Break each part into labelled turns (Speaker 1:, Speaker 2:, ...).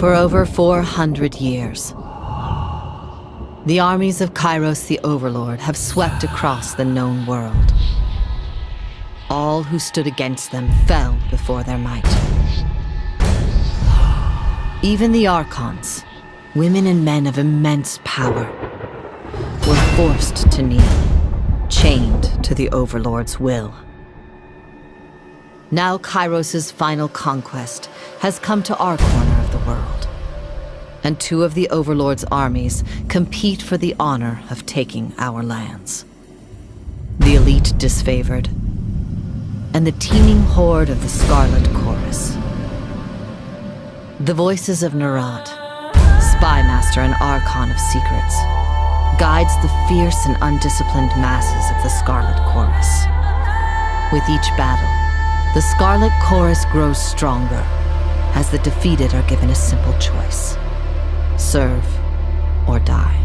Speaker 1: For over 400 years, the armies of Kairos the Overlord have swept across the known world. All who stood against them fell before their might. Even the Archons, women and men of immense power, were forced to kneel, chained to the Overlord's will. Now Kairos' final conquest has come to our corner of the world, and two of the Overlord's armies compete for the honor of taking our lands. The elite disfavored, and the teeming horde of the Scarlet Chorus. The voices of Nerat, spy master and Archon of secrets, guides the fierce and undisciplined masses of the Scarlet Chorus. With each battle, the Scarlet Chorus grows stronger, as the defeated are given a simple choice: serve or die.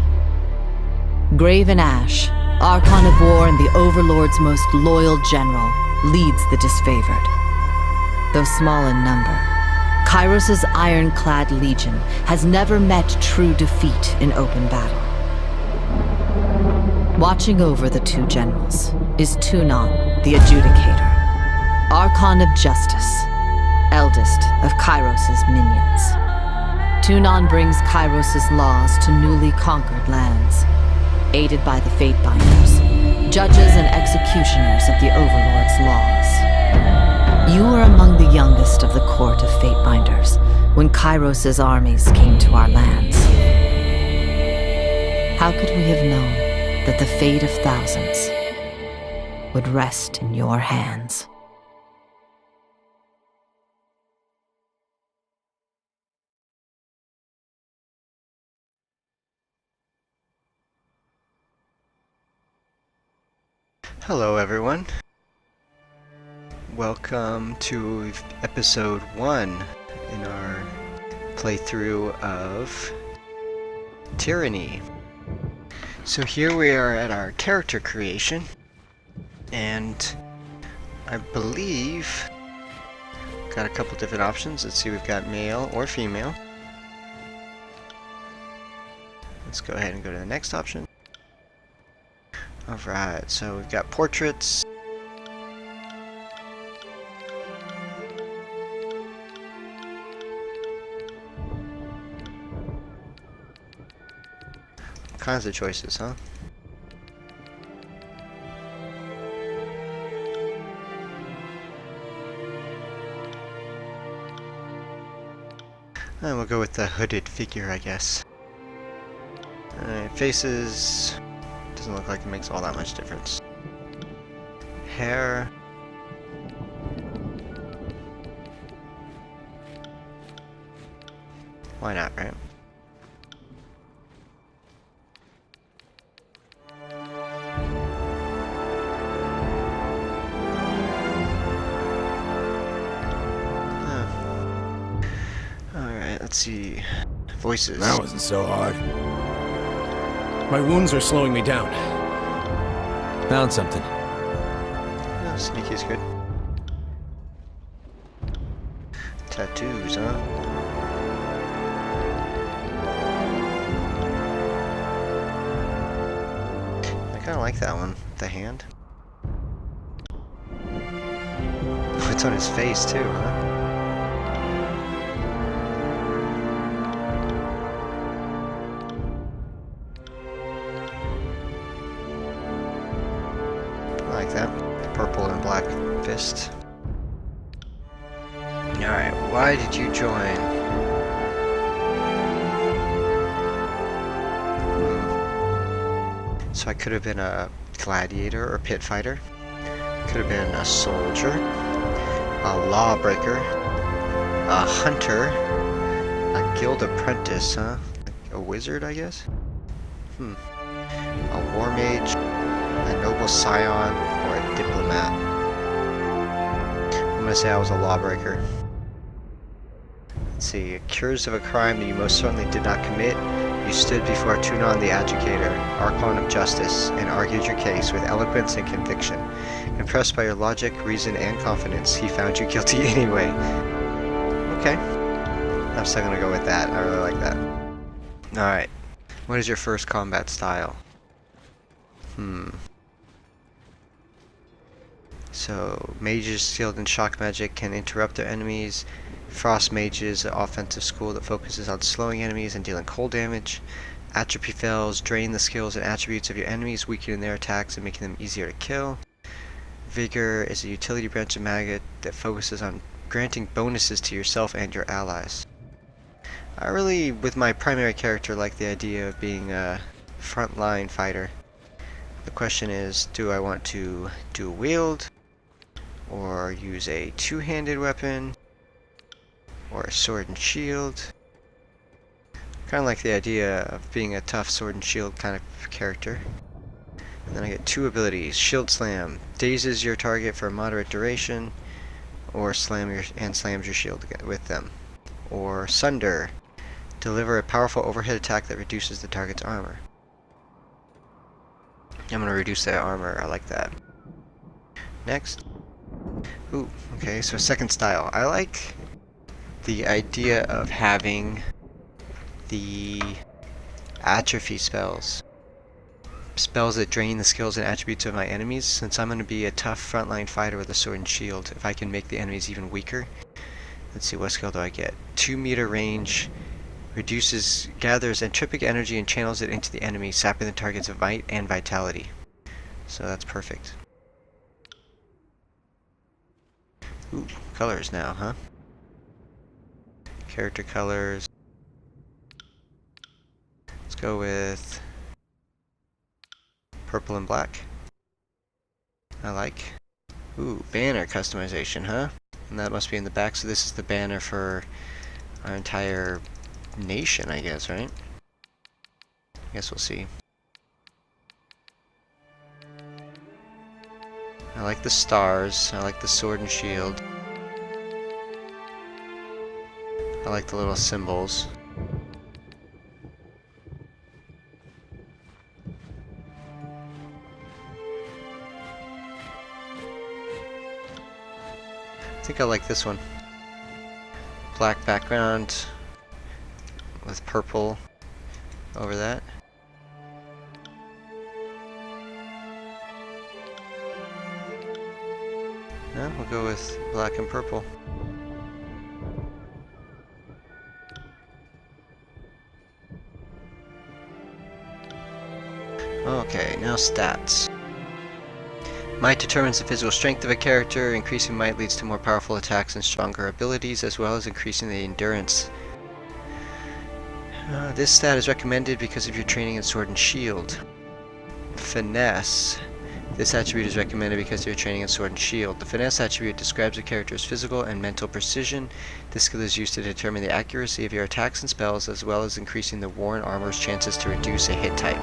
Speaker 1: Graven Ash, Archon of War and the Overlord's most loyal general, leads the disfavored. Though small in number, Kairos' ironclad legion has never met true defeat in open battle. Watching over the two generals is Tyranny, the Adjudicator, Archon of Justice, eldest of Kairos' minions. Tyranny brings Kairos' laws to newly conquered lands, aided by the Fatebinders, judges and executioners of the Overlord's laws. You were among the youngest of the court of Fatebinders when Kairos' armies came to our lands. How could we have known that the fate of thousands would rest in your hands?
Speaker 2: Hello everyone. Welcome to episode 1 in our playthrough of Tyranny. So here we are at our character creation, and I believe got a couple different options. Let's see, we've got male or female. Let's go ahead and go to the next option. Alright, so we've got portraits. All kinds of choices, huh? And we'll go with the hooded figure, I guess. Alright, faces. Doesn't look like it makes all that much difference. Hair. Why not, right? Alright, let's see. Voices.
Speaker 3: That wasn't so hard. My wounds are slowing me down. Found something.
Speaker 2: Oh, sneaky's good. Tattoos, huh? I kinda like that one. The hand. Oh, it's on his face too, huh? I like that. Purple and black fist. Alright, why did you join? So I could have been a gladiator or pit fighter. Could have been a soldier, a lawbreaker, a hunter, a guild apprentice, huh? A wizard, I guess? A war mage, a noble scion, or a diplomat. I'm gonna say I was a lawbreaker. Let's see, accused of a crime that you most certainly did not commit, you stood before Tyranny the Adjudicator, Archon of Justice, and argued your case with eloquence and conviction. Impressed by your logic, reason, and confidence, he found you guilty anyway. Okay. I'm still gonna go with that. I really like that. Alright. What is your first combat style? So, mages skilled in shock magic can interrupt their enemies. Frost mages, an offensive school that focuses on slowing enemies and dealing cold damage. Atrophy fells drain the skills and attributes of your enemies, weakening their attacks and making them easier to kill. Vigor is a utility branch of magic that focuses on granting bonuses to yourself and your allies. I really, with my primary character, like the idea of being a frontline fighter. The question is, do I want to dual wield, or use a two-handed weapon, or a sword and shield? Kind of like the idea of being a tough sword and shield kind of character. And then I get two abilities. Shield Slam dazes your target for a moderate duration, or slams your shield with them. Or Sunder, deliver a powerful overhead attack that reduces the target's armor. I'm gonna reduce their armor. I like that. Next. Ooh, okay, so second style. I like the idea of having the atrophy spells. Spells that drain the skills and attributes of my enemies. Since I'm going to be a tough frontline fighter with a sword and shield, if I can make the enemies even weaker. Let's see, what skill do I get? 2-meter range, gathers entropic energy and channels it into the enemy, sapping the target's might and vitality. So that's perfect. Ooh, colors now, huh? Character colors. Let's go with purple and black. I like. Ooh, banner customization, huh? And that must be in the back, so this is the banner for our entire nation, I guess, right? I guess we'll see. I like the stars. I like the sword and shield. I like the little symbols. I think I like this one. Black background with purple over that. No, we'll go with black and purple. Okay, now stats. Might determines the physical strength of a character. Increasing might leads to more powerful attacks and stronger abilities, as well as increasing the endurance. This stat is recommended because of your training in sword and shield. Finesse. This attribute is recommended because of your training in sword and shield. The finesse attribute describes a character's physical and mental precision. This skill is used to determine the accuracy of your attacks and spells, as well as increasing the worn armor's chances to reduce a hit type.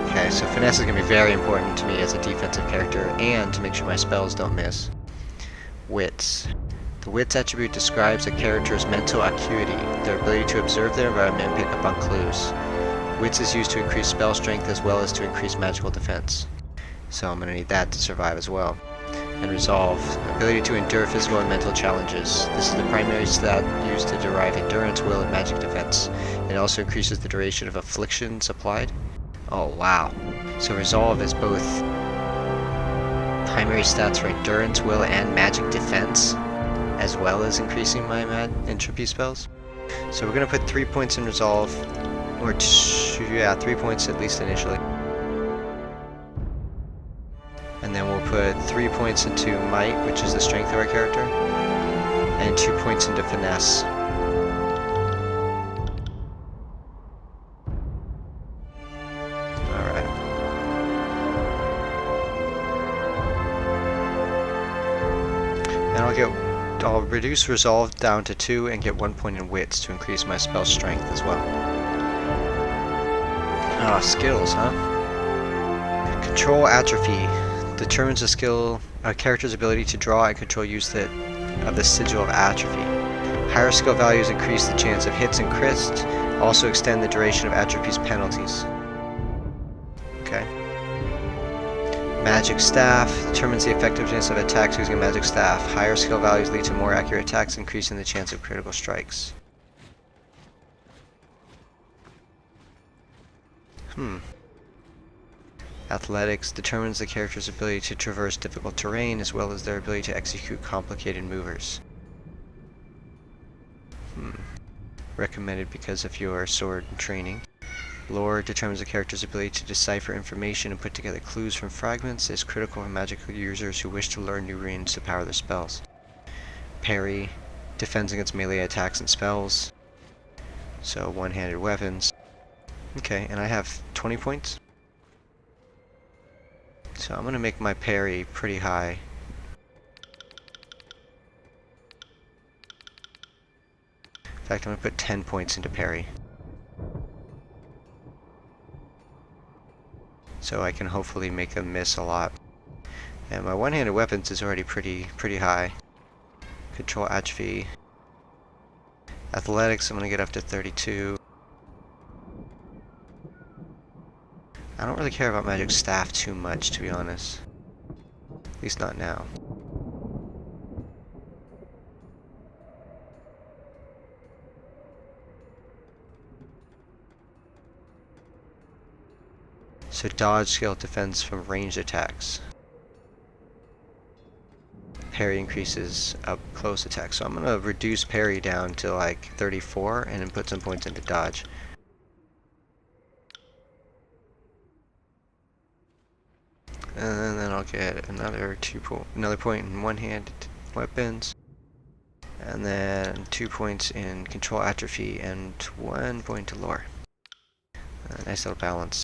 Speaker 2: Okay, so finesse is going to be very important to me as a defensive character, and to make sure my spells don't miss. Wits. The wits attribute describes a character's mental acuity, their ability to observe their environment and pick up on clues. Wits is used to increase spell strength as well as to increase magical defense. So I'm going to need that to survive as well. And resolve. Ability to endure physical and mental challenges. This is the primary stat used to derive endurance, will, and magic defense. It also increases the duration of afflictions applied. Oh wow. So resolve is both primary stats for endurance, will, and magic defense, as well as increasing my entropy spells. So we're going to put 3 points in resolve, or 3 points at least initially. And then we'll put 3 points into might, which is the strength of our character, and 2 points into finesse. I'll reduce resolve down to 2 and get 1 point in wits to increase my spell strength as well. Ah, skills, huh? Control atrophy determines a character's ability to draw and control use of the sigil of atrophy. Higher skill values increase the chance of hits and crits, also extend the duration of atrophy's penalties. Okay. Magic Staff determines the effectiveness of attacks using a magic staff. Higher skill values lead to more accurate attacks, increasing the chance of critical strikes. Athletics determines the character's ability to traverse difficult terrain as well as their ability to execute complicated maneuvers. Recommended because of your sword training. Lore determines the character's ability to decipher information and put together clues from fragments. Is critical for magical users who wish to learn new runes to power their spells. Parry defends against melee attacks and spells. So one-handed weapons. Okay, and I have 20 points. So I'm going to make my parry pretty high. In fact, I'm going to put 10 points into parry. So I can hopefully make them miss a lot. And my one-handed weapons is already pretty high. Control atrophy. Athletics, I'm going to get up to 32. I don't really care about magic staff too much, to be honest. At least not now. So dodge skill defends from ranged attacks. Parry increases up close attacks. So I'm going to reduce parry down to like 34 and then put some points into dodge. And then I'll get another point in one-handed weapons, and then 2 points in control atrophy and 1 point to lore. Nice little balance.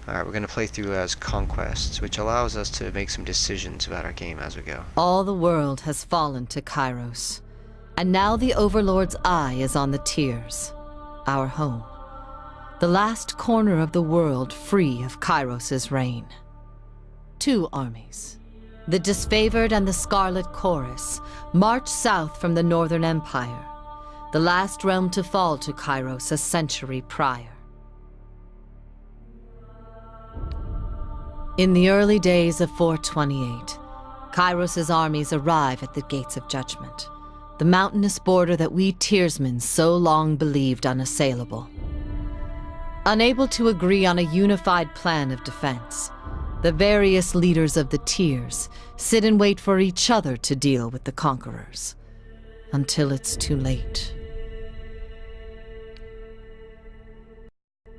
Speaker 2: Alright, we're going to play through as conquests, which allows us to make some decisions about our game as we go.
Speaker 1: All the world has fallen to Kairos, and now the Overlord's eye is on the Tiers, our home. The last corner of the world free of Kairos' reign. 2 armies, the Disfavored and the Scarlet Chorus, march south from the Northern Empire, the last realm to fall to Kairos a century prior. In the early days of 428, Kairos' armies arrive at the Gates of Judgment, the mountainous border that we Tiersmen so long believed unassailable. Unable to agree on a unified plan of defense, the various leaders of the Tiers sit and wait for each other to deal with the conquerors, until it's too late.